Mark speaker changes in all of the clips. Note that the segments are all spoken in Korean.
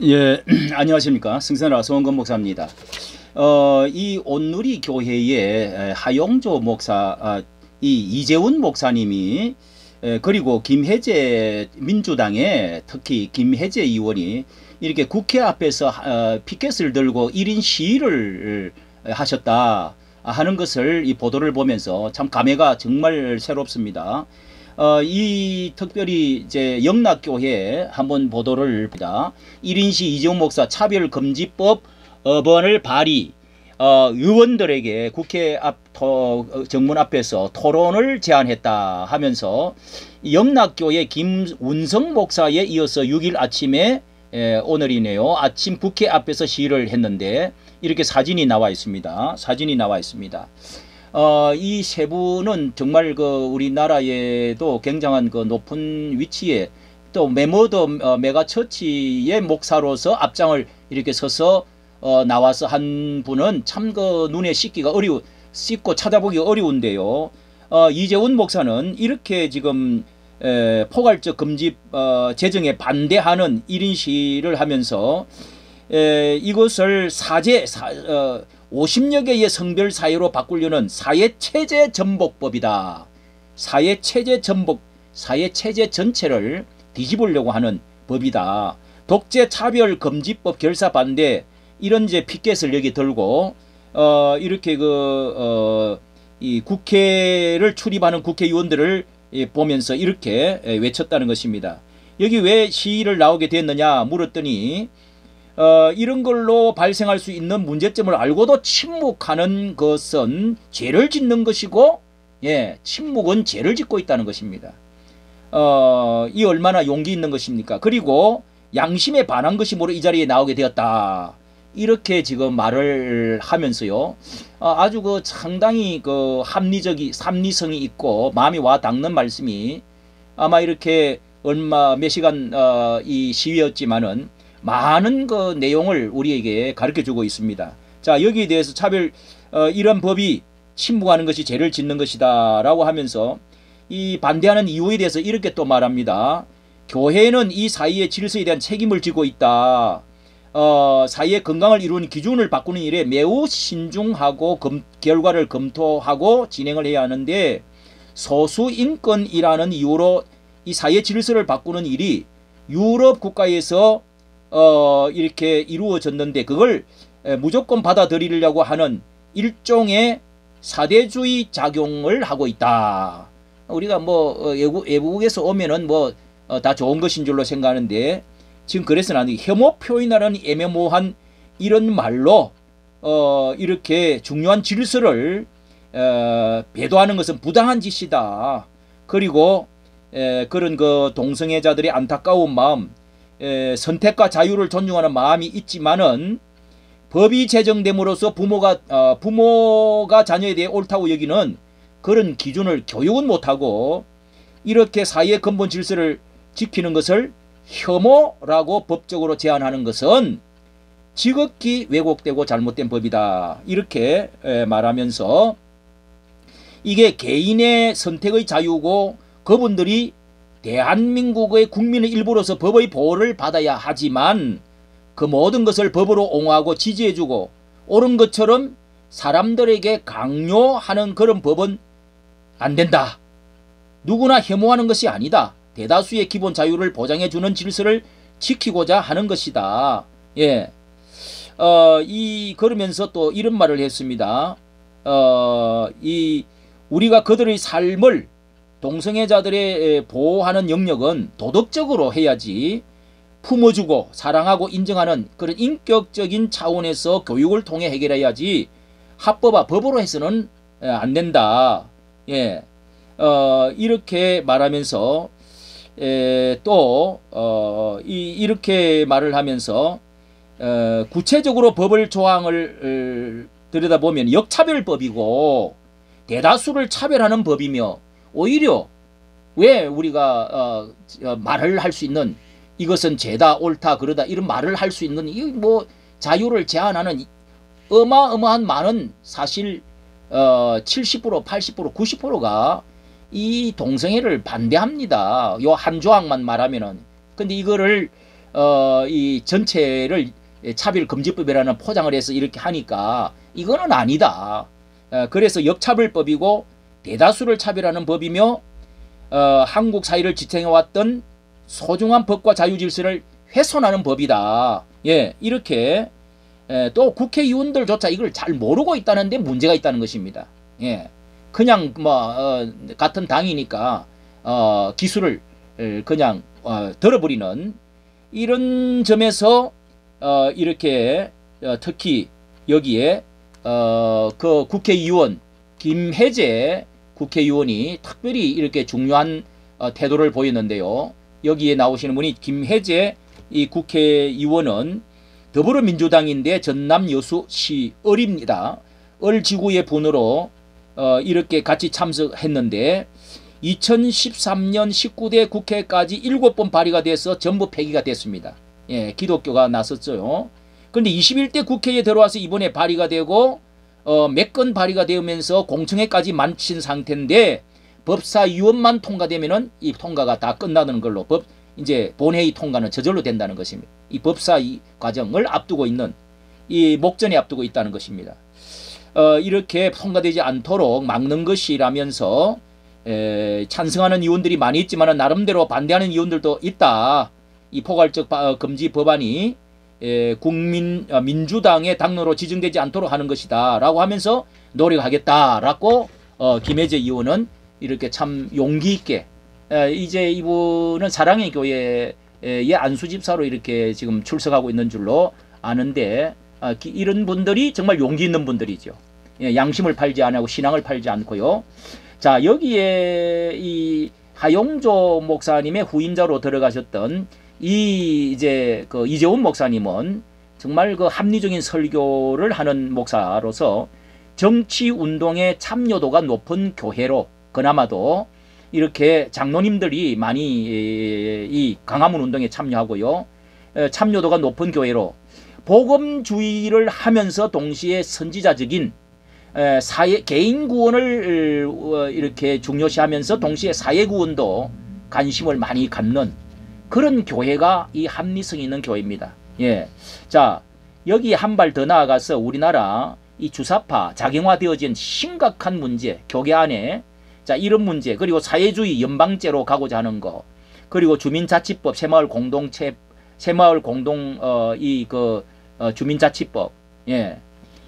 Speaker 1: 예, 안녕하십니까. 승선아 서원건 목사입니다. 이 온누리 교회의 하용조 목사, 이 이재훈 목사님이 그리고 김혜재 민주당의 특히 김혜재 의원이 이렇게 국회 앞에서 피켓을 들고 1인 시위를 하셨다 하는 것을 이 보도를 보면서 참 감회가 정말 새롭습니다. 이 특별히 이제 영락교회 한번 보도를 봅니다. 1인시 이재훈 목사 차별금지법 법안을 발의, 의원들에게 국회 앞 정문 앞에서 토론을 제안했다 하면서 영락교회 김운성 목사에 이어서 6일 아침에 오늘이네요. 아침 국회 앞에서 시위를 했는데 이렇게 사진이 나와 있습니다. 사진이 나와 있습니다. 이 세 분은 정말 우리나라에도 굉장한 높은 위치에 또 메모더 메가처치의 목사로서 앞장을 이렇게 서서 나와서 한 분은 참 눈에 씻고 찾아보기 어려운데요. 이재훈 목사는 이렇게 지금 포괄적 금지 제정에 반대하는 1인 시위를 하면서 이것을 50여 개의 성별 사회로 바꾸려는 사회체제 전복법이다. 사회체제 전체를 뒤집으려고 하는 법이다. 독재 차별 금지법 결사 반대 이런 이제 피켓을 여기 들고 이렇게 이 국회를 출입하는 국회의원들을 보면서 이렇게 외쳤다는 것입니다. 여기 왜 시위를 나오게 됐느냐 물었더니 이런 걸로 발생할 수 있는 문제점을 알고도 침묵하는 것은 죄를 짓는 것이고, 침묵은 죄를 짓고 있다는 것입니다. 이 얼마나 용기 있는 것입니까? 그리고 양심에 반한 것이 모두 이 자리에 나오게 되었다. 이렇게 지금 말을 하면서요. 아주 상당히 합리성이 있고 마음이 와 닿는 말씀이 아마 이렇게 몇 시간 이 시위였지만은 많은 내용을 우리에게 가르쳐주고 있습니다. 자, 여기에 대해서 이런 법이 침묵하는 것이 죄를 짓는 것이다 라고 하면서 이 반대하는 이유에 대해서 이렇게 또 말합니다. 교회는 이 사회의 질서에 대한 책임을 지고 있다. 사회의 건강을 이루는 기준을 바꾸는 일에 매우 신중하고 결과를 검토하고 진행을 해야 하는데 소수인권이라는 이유로 이 사회 질서를 바꾸는 일이 유럽 국가에서 이렇게 이루어졌는데 그걸 무조건 받아들이려고 하는 일종의 사대주의 작용을 하고 있다. 우리가 외국에서 오면은 다 좋은 것인 줄로 생각하는데 지금 그래서는 아니 혐오 표현이라는 애매모호한 이런 말로 이렇게 중요한 질서를 배도하는 것은 부당한 짓이다. 그리고 그런 동성애자들의 안타까운 마음 선택과 자유를 존중하는 마음이 있지만은 법이 제정됨으로써 부모가 자녀에 대해 옳다고 여기는 그런 기준을 교육은 못하고 이렇게 사회의 근본 질서를 지키는 것을 혐오라고 법적으로 제한하는 것은 지극히 왜곡되고 잘못된 법이다. 이렇게 말하면서 이게 개인의 선택의 자유고 그분들이 대한민국의 국민의 일부로서 법의 보호를 받아야 하지만 그 모든 것을 법으로 옹호하고 지지해주고 옳은 것처럼 사람들에게 강요하는 그런 법은 안 된다. 누구나 혐오하는 것이 아니다. 대다수의 기본 자유를 보장해주는 질서를 지키고자 하는 것이다. 그러면서 또 이런 말을 했습니다. 우리가 그들의 삶을 동성애자들의 보호하는 영역은 도덕적으로 해야지 품어주고 사랑하고 인정하는 그런 인격적인 차원에서 교육을 통해 해결해야지 합법화 법으로 해서는 안 된다. 이렇게 말하면서 이렇게 말을 하면서 구체적으로 법을 조항을 들여다보면 역차별법이고 대다수를 차별하는 법이며 오히려 왜 우리가 말을 할 수 있는 이것은 죄다 옳다 그러다 이런 말을 할 수 있는 이 자유를 제한하는 어마어마한 많은 사실 70% 80% 90%가 이 동성애를 반대합니다. 요 한 조항만 말하면은. 근데 이거를 이 전체를 차별금지법이라는 포장을 해서 이렇게 하니까 이거는 아니다. 그래서 역차별법이고 대다수를 차별하는 법이며 한국 사회를 지탱해왔던 소중한 법과 자유질서를 훼손하는 법이다. 예, 이렇게 또 국회의원들조차 이걸 잘 모르고 있다는데 문제가 있다는 것입니다. 예, 그냥 뭐 같은 당이니까 기술을 그냥 들어버리는 이런 점에서 이렇게 특히 여기에 그 국회의원 김혜재 국회의원이 특별히 이렇게 중요한 태도를 보였는데요. 여기에 나오시는 분이 김혜재 이 국회의원은 더불어민주당인데 전남 여수시 을입니다. 을 지구의 분으로 이렇게 같이 참석했는데 2013년 19대 국회까지 7번 발의가 돼서 전부 폐기가 됐습니다. 예, 기독교가 나섰어요. 그런데 21대 국회에 들어와서 이번에 발의가 되고 몇 건 발의가 되면서 공청회까지 마친 상태인데 법사위원만 통과되면은 이 통과가 다 끝나는 걸로 이제 본회의 통과는 저절로 된다는 것입니다. 이 법사위 과정을 앞두고 있는 이 목전에 앞두고 있다는 것입니다. 이렇게 통과되지 않도록 막는 것이라면서 찬성하는 의원들이 많이 있지만 나름대로 반대하는 의원들도 있다. 이 포괄적 금지 법안이 민주당의 당론으로 지정되지 않도록 하는 것이다 라고 하면서 노력하겠다라고 김혜재 의원은 이렇게 참 용기 있게 이제 이분은 사랑의 교회의 안수집사로 이렇게 지금 출석하고 있는 줄로 아는데 이런 분들이 정말 용기 있는 분들이죠. 예, 양심을 팔지 않고 신앙을 팔지 않고요. 자, 여기에 이 하용조 목사님의 후임자로 들어가셨던 이제 그 이재훈 목사님은 정말 그 합리적인 설교를 하는 목사로서 정치 운동의 참여도가 높은 교회로 그나마도 이렇게 장로님들이 많이 이 강화문 운동에 참여하고요. 참여도가 높은 교회로 복음주의를 하면서 동시에 선지자적인 개인 구원을 이렇게 중요시하면서 동시에 사회 구원도 관심을 많이 갖는 그런 교회가 이 합리성 있는 교회입니다. 예. 자, 여기 한 발 더 나아가서 우리나라 이 주사파 작용화되어진 심각한 문제, 교계 안에 자, 이런 문제, 그리고 사회주의 연방제로 가고자 하는 거, 그리고 주민자치법, 새마을 공동 주민자치법, 예,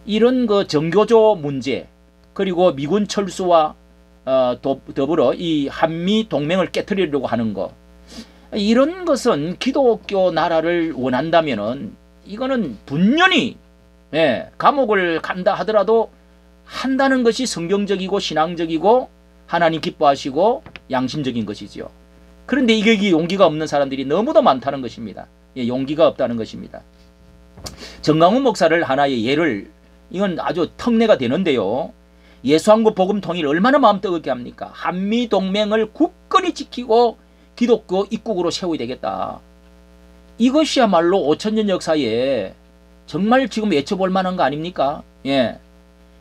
Speaker 1: 이런 그 정교조 문제, 그리고 미군 철수와 더불어 이 한미 동맹을 깨트리려고 하는 거, 이런 것은 기독교 나라를 원한다면은 이거는 분명히 감옥을 간다 하더라도 한다는 것이 성경적이고 신앙적이고 하나님 기뻐하시고 양심적인 것이죠. 그런데 이게 용기가 없는 사람들이 너무도 많다는 것입니다. 예, 용기가 없다는 것입니다. 정강훈 목사를 하나의 예를, 이건 아주 특례가 되는데요. 예수한국 복음 통일 얼마나 마음 뜨겁게 합니까? 한미동맹을 굳건히 지키고 기독교 입국으로 세워야 되겠다. 이것이야말로 5000년 역사에 정말 지금 외쳐볼 만한 거 아닙니까? 예.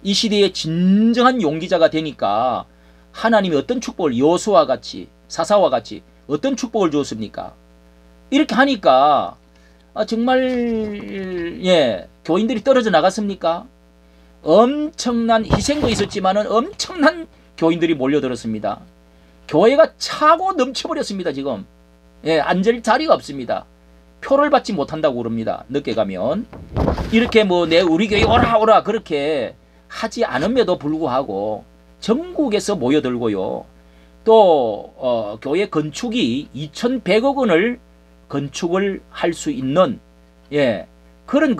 Speaker 1: 이 시대에 진정한 용기자가 되니까 하나님이 어떤 축복을, 여호수아와 같이, 사사와 같이 어떤 축복을 주었습니까? 이렇게 하니까 정말 교인들이 떨어져 나갔습니까? 엄청난 희생도 있었지만은 엄청난 교인들이 몰려들었습니다. 교회가 차고 넘쳐버렸습니다. 지금 앉을 자리가 없습니다. 표를 받지 못한다고 그럽니다. 늦게 가면 이렇게 우리 교회 오라 그렇게 하지 않음에도 불구하고 전국에서 모여들고요. 또 교회 건축이 2100억 원을 건축을 할 수 있는 그런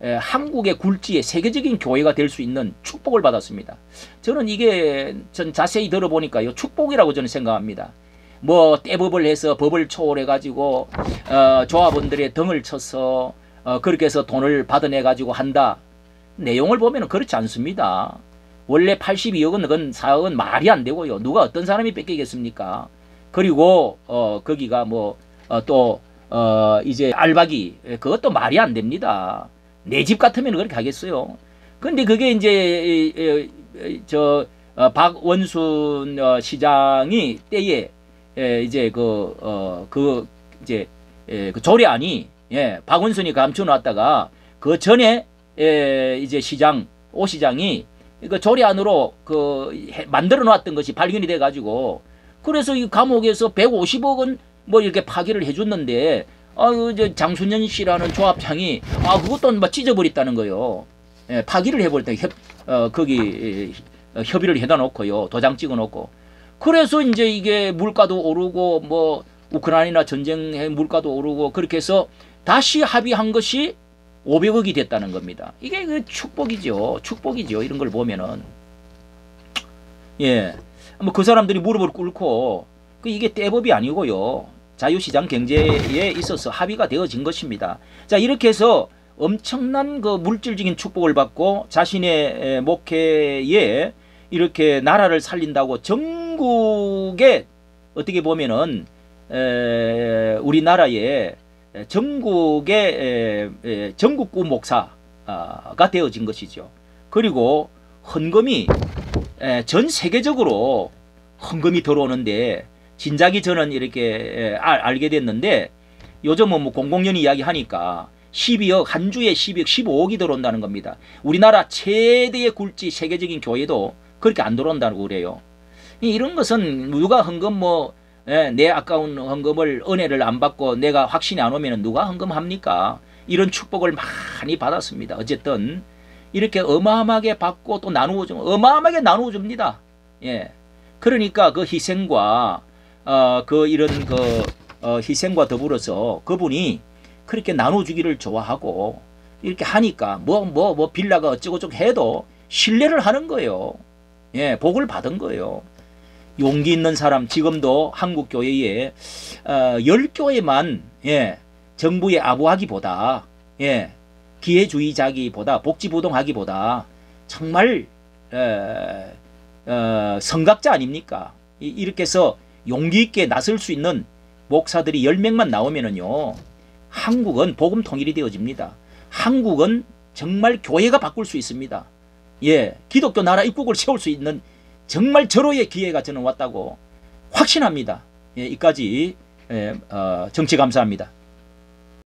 Speaker 1: 한국의 굴지의 세계적인 교회가 될 수 있는 축복을 받았습니다. 저는 이게 자세히 들어보니까요, 축복이라고 저는 생각합니다. 떼법을 해서 법을 초월해 가지고 조합원들의 등을 쳐서 그렇게 해서 돈을 받아내 가지고 한다. 내용을 보면 그렇지 않습니다. 원래 82억 원 그건 사억은 말이 안 되고요. 누가 어떤 사람이 뺏기겠습니까? 그리고 거기가 이제 알박이, 그것도 말이 안 됩니다. 내 집 같으면 그렇게 하겠어요. 근데 그게 이제 박원순 시장이 때에 이제 이제 그 조례안이 박원순이 감춰놨다가 그 전에 이제 오 시장이 그 조례안으로 만들어 놨던 것이 발견이 돼 가지고 그래서 이 감옥에서 150억 원 뭐 이렇게 파기를 해줬는데 이제 장순현 씨라는 조합장이 그것도 막 찢어버렸다는 거예요. 파기를 해버렸다. 거기 협의를 해다 놓고요. 도장 찍어 놓고. 그래서 이제 이게 물가도 오르고 뭐 우크라이나 전쟁의 물가도 오르고 그렇게 해서 다시 합의한 것이 500억이 됐다는 겁니다. 이게 그 축복이죠. 축복이죠. 이런 걸 보면은. 뭐 그 사람들이 무릎을 꿇고 이게 떼법이 아니고요. 자유시장 경제에 있어서 합의가 되어진 것입니다. 자, 이렇게 해서 엄청난 그 물질적인 축복을 받고 자신의 목회에 이렇게 나라를 살린다고 전국에 어떻게 보면은 우리나라의 전국의 전국구 목사가 되어진 것이죠. 그리고 헌금이 전 세계적으로 헌금이 들어오는데 진작에 저는 이렇게 알게 됐는데 요즘은 뭐 공공연히 이야기하니까 12억 한 주에 12억 15억이 들어온다는 겁니다. 우리나라 최대의 굴지 세계적인 교회도 그렇게 안 들어온다고 그래요. 이런 것은 누가 헌금 내 아까운 헌금을 은혜를 안 받고 내가 확신이 안 오면 누가 헌금합니까? 이런 축복을 많이 받았습니다. 어쨌든 이렇게 어마어마하게 받고 또 어마어마하게 나누어 줍니다. 그러니까 그 희생과 희생과 더불어서 그분이 그렇게 나눠주기를 좋아하고 이렇게 하니까 빌라가 어쩌고저쩌고 해도 신뢰를 하는 거예요. 복을 받은 거예요. 용기 있는 사람 지금도 한국교회에 10교회만 정부에 아부하기보다 기회주의자기보다 복지부동하기보다 정말 성각자 아닙니까? 이렇게 해서 용기 있게 나설 수 있는 목사들이 10명만 나오면은요, 한국은 복음 통일이 되어집니다. 한국은 정말 교회가 바꿀 수 있습니다. 기독교 나라 입국을 세울 수 있는 정말 절호의 기회가 저는 왔다고 확신합니다. 이까지 정치 감사합니다.